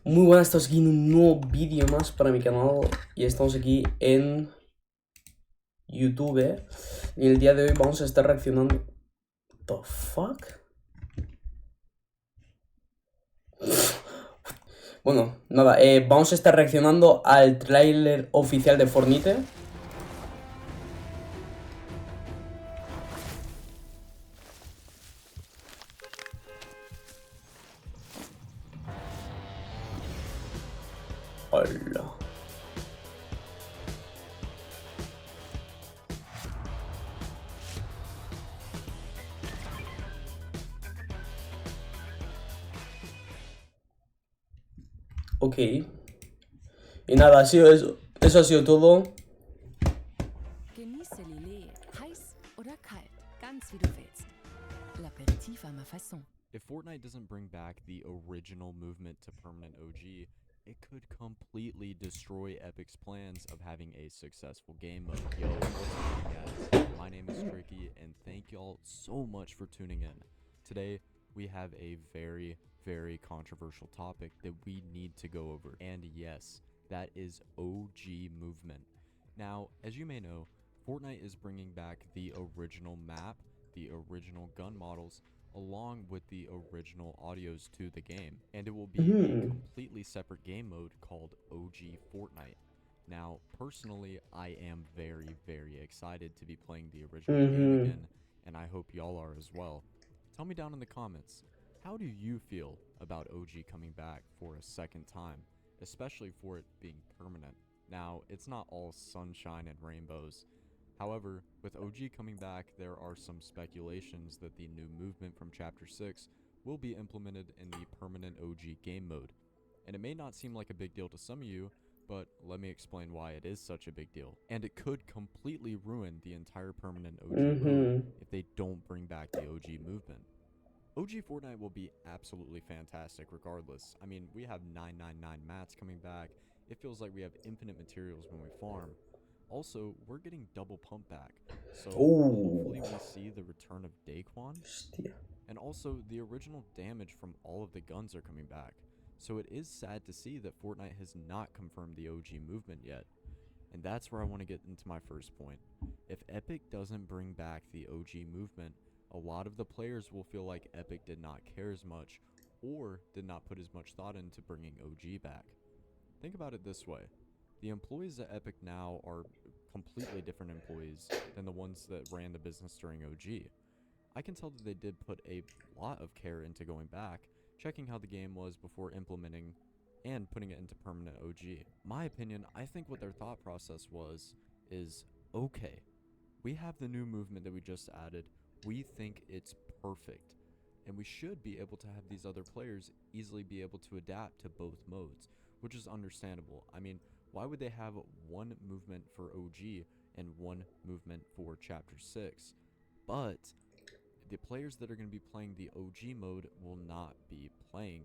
Muy buenas, estamos aquí en un nuevo vídeo más para mi canal y estamos aquí en YouTube y el día de hoy vamos a estar reaccionando. ¿The fuck? Bueno, nada, vamos a estar reaccionando al tráiler oficial de Fortnite. Hola. Ok. Y nada, ha sido eso. Eso ha sido todo. Genieße Lillet, heiß oder kalt, ganz wie du willst. L'apéritif à ma façon. If Fortnite doesn't bring back the original movement to permanent OG, it could completely destroy Epic's plans of having a successful game mode. Yo, what's up, guys? My name is Tricky, and thank y'all so much for tuning in. Today, we have a very, very controversial topic that we need to go over. And yes, that is OG movement. Now, as you may know, Fortnite is bringing back the original map, the original gun models, along with the original audios to the game, and it will be a completely separate game mode called OG Fortnite. Now, personally, I am very, very excited to be playing the original game again, and I hope y'all are as well. Tell me down in the comments, how do you feel about OG coming back for a second time, especially for it being permanent? Now, it's not all sunshine and rainbows. However, with OG coming back, there are some speculations that the new movement from Chapter 6 will be implemented in the permanent OG game mode. And it may not seem like a big deal to some of you, but let me explain why it is such a big deal. And it could completely ruin the entire permanent OG mode if they don't bring back the OG movement. OG Fortnite will be absolutely fantastic regardless. I mean, we have 999 mats coming back. It feels like we have infinite materials when we farm. Also, we're getting double pump back, so hopefully we see the return of Daquan. And also, the original damage from all of the guns are coming back. So it is sad to see that Fortnite has not confirmed the OG movement yet. And that's where I want to get into my first point. If Epic doesn't bring back the OG movement, a lot of the players will feel like Epic did not care as much or did not put as much thought into bringing OG back. Think about it this way. The employees at Epic now are completely different employees than the ones that ran the business during OG. I can tell that they did put a lot of care into going back, checking how the game was before implementing and putting it into permanent OG. My opinion, I think what their thought process is, okay, we have the new movement that we just added, we think it's perfect, and we should be able to have these other players easily be able to adapt to both modes, which is understandable. I mean, why would they have one movement for OG and one movement for Chapter 6? But the players that are going to be playing the OG mode will not be playing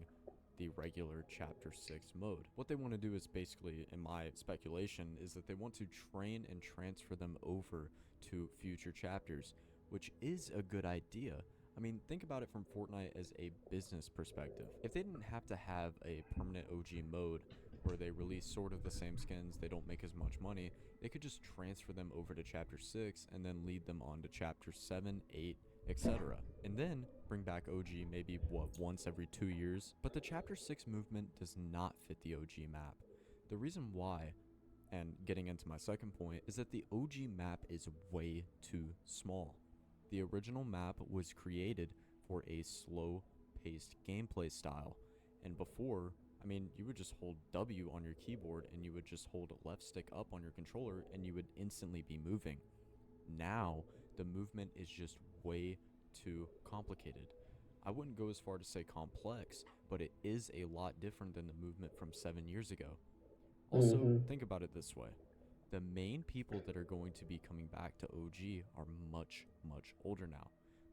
the regular Chapter 6 mode. What they want to do is basically, in my speculation, is that they want to train and transfer them over to future chapters, which is a good idea. I mean, think about it from Fortnite as a business perspective. If they didn't have to have a permanent OG mode where they release sort of the same skins, they don't make as much money, they could just transfer them over to Chapter 6 and then lead them on to Chapter 7, 8, etc. And then bring back OG maybe, once every 2 years? But the Chapter 6 movement does not fit the OG map. The reason why, and getting into my second point, is that the OG map is way too small. The original map was created for a slow-paced gameplay style, and before, I mean, you would just hold W on your keyboard and you would just hold left stick up on your controller and you would instantly be moving. Now, the movement is just way too complicated. I wouldn't go as far to say complex, but it is a lot different than the movement from 7 years ago. Also, think about it this way. The main people that are going to be coming back to OG are much, much older now,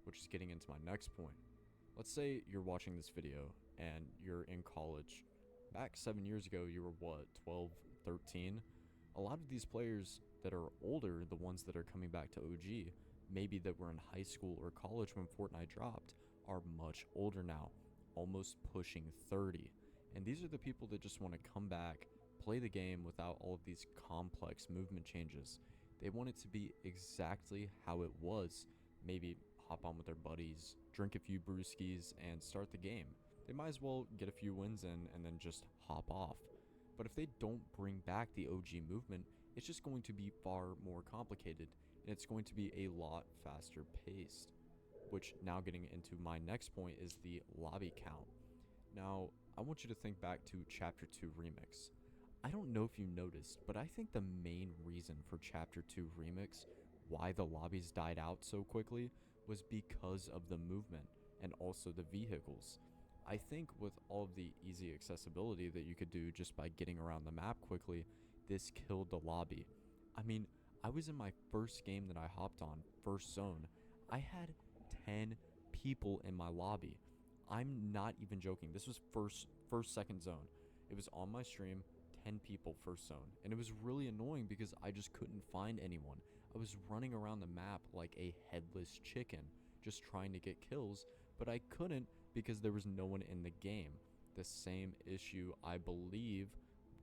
which is getting into my next point. Let's say you're watching this video and you're in college. Back 7 years ago, you were 12, 13? A lot of these players that are older, the ones that are coming back to OG, maybe that were in high school or college when Fortnite dropped, are much older now, almost pushing 30. And these are the people that just want to come back, play the game without all of these complex movement changes. They want it to be exactly how it was. Maybe hop on with their buddies, drink a few brewskis, and start the game. They might as well get a few wins in and then just hop off. But if they don't bring back the OG movement, it's just going to be far more complicated, and it's going to be a lot faster paced. Which, now getting into my next point, is the lobby count. Now, I want you to think back to Chapter 2 Remix. I don't know if you noticed, but I think the main reason for Chapter 2 Remix, why the lobbies died out so quickly, was because of the movement and also the vehicles. I think with all of the easy accessibility that you could do just by getting around the map quickly, this killed the lobby. I mean, I was in my first game that I hopped on, first zone. I had 10 people in my lobby. I'm not even joking. This was second zone. It was on my stream, 10 people first zone. And it was really annoying because I just couldn't find anyone. I was running around the map like a headless chicken, just trying to get kills, but I couldn't because there was no one in the game. The same issue, I believe,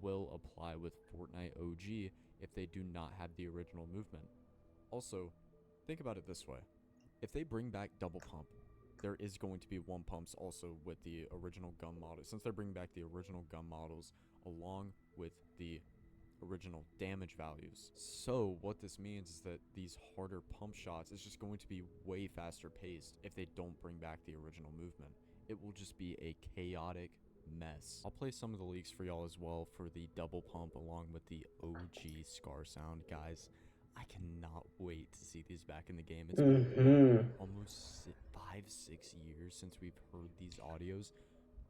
will apply with Fortnite OG if they do not have the original movement. Also, think about it this way. If they bring back double pump, there is going to be one pumps also with the original gun models, since they're bringing back the original gun models along with the original damage values. So what this means is that these harder pump shots is just going to be way faster paced if they don't bring back the original movement. It will just be a chaotic mess. I'll play some of the leaks for y'all as well for the double pump along with the OG Scar sound. Guys, I cannot wait to see these back in the game. It's been almost 5-6 years since we've heard these audios.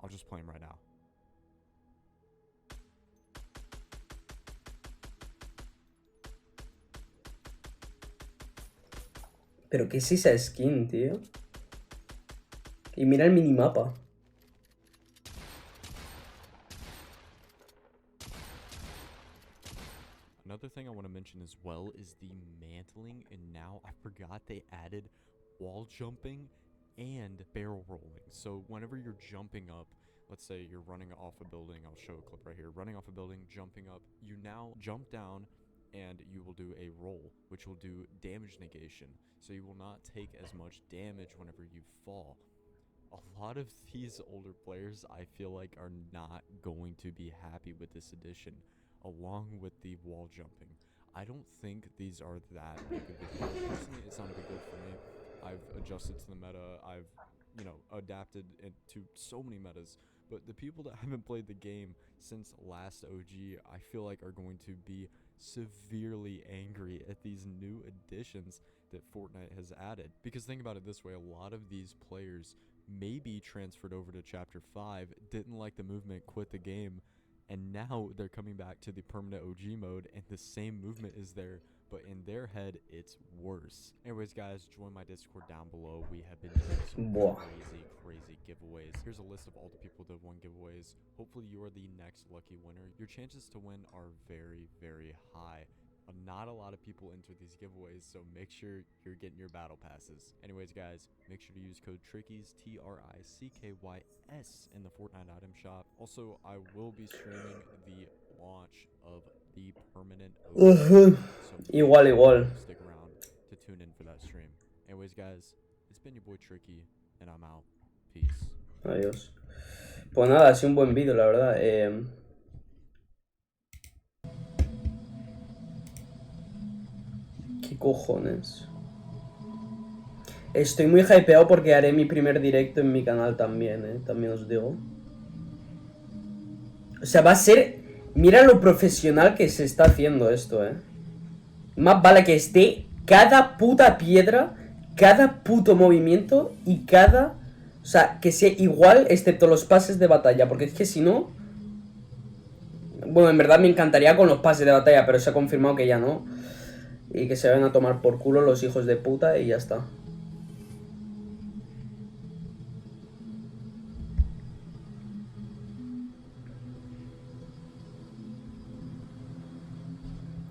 I'll just play them right now. Pero ¿qué es esa skin, tío? Y mira el minimapa. Another thing I want to mention as well is the mantling, and now I forgot they added wall jumping and barrel rolling. So whenever you're jumping up, let's say you're running off a building, I'll show a clip right here, running off a building, jumping up, you now jump down and you will do a roll, which will do damage negation. So you will not take as much damage whenever you fall. A lot of these older players, I feel like, are not going to be happy with this addition, along with the wall jumping. I don't think these are that big of a deal. Personally, it's not a big deal for me. I've adjusted to the meta. I've, adapted to so many metas. But the people that haven't played the game since last OG, I feel like are going to be severely angry at these new additions that Fortnite has added. Because think about it this way, a lot of these players maybe transferred over to Chapter 5, didn't like the movement, quit the game, and now they're coming back to the permanent OG mode and the same movement is there, but in their head it's worse. Anyways guys, join my Discord down below. We have been doing some crazy giveaways. Here's a list of all the people that won giveaways. Hopefully you are the next lucky winner. Your chances to win are very, very high. Not a lot of people enter these giveaways, so make sure you're getting your battle passes. Anyways guys, make sure to use code TRICKYS, TRICKYS, in the Fortnite item shop. Also, I will be streaming the launch of the permanent OG, so Igual. stick around to tune in for that stream. Anyways guys, it's been your boy Tricky, and I'm out. Peace. Adiós. Pues nada, ha sido un buen vídeo, la verdad. ¿Qué cojones? Estoy muy hypeado porque haré mi primer directo en mi canal también, también os digo. O sea, va a ser... Mira lo profesional que se está haciendo esto, Más vale que esté cada puta piedra, cada puto movimiento y cada... O sea, que sea igual excepto los pases de batalla, porque es que si no... Bueno, en verdad me encantaría con los pases de batalla, pero se ha confirmado que ya no. Y que se vayan a tomar por culo los hijos de puta y ya está.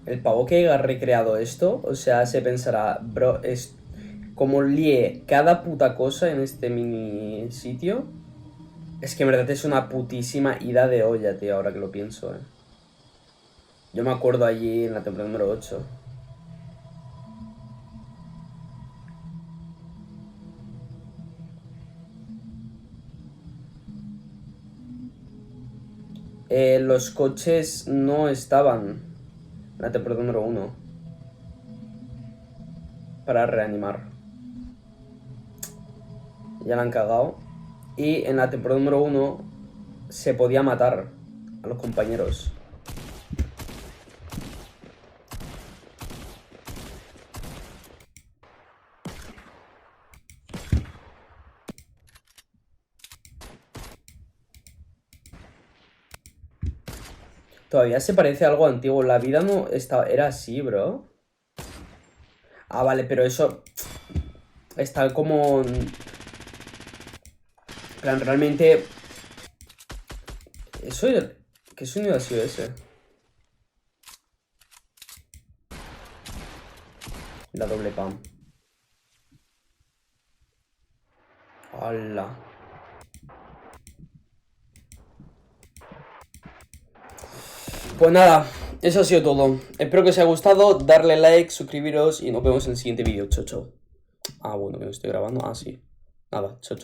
El pavo que haya recreado esto, o sea, se pensará, bro, es como lié cada puta cosa en este mini sitio. Es que en verdad es una putísima ida de olla, tío, ahora que lo pienso, Yo me acuerdo allí en la temporada número 8. Los coches no estaban en la temporada número 1 para reanimar. Ya la han cagado. Y en la temporada número 1 se podía matar a los compañeros. Todavía se parece a algo antiguo. La vida no estaba... Era así, bro. Ah, vale, pero eso... Está como... En plan, realmente... Eso... ¿Qué sonido ha sido ese? La doble pam. ¡Hala! Pues nada, eso ha sido todo. Espero que os haya gustado, darle like, suscribiros y nos vemos en el siguiente vídeo. Chao, chao. Ah, bueno, que no estoy grabando. Ah, sí. Nada, chao, chao.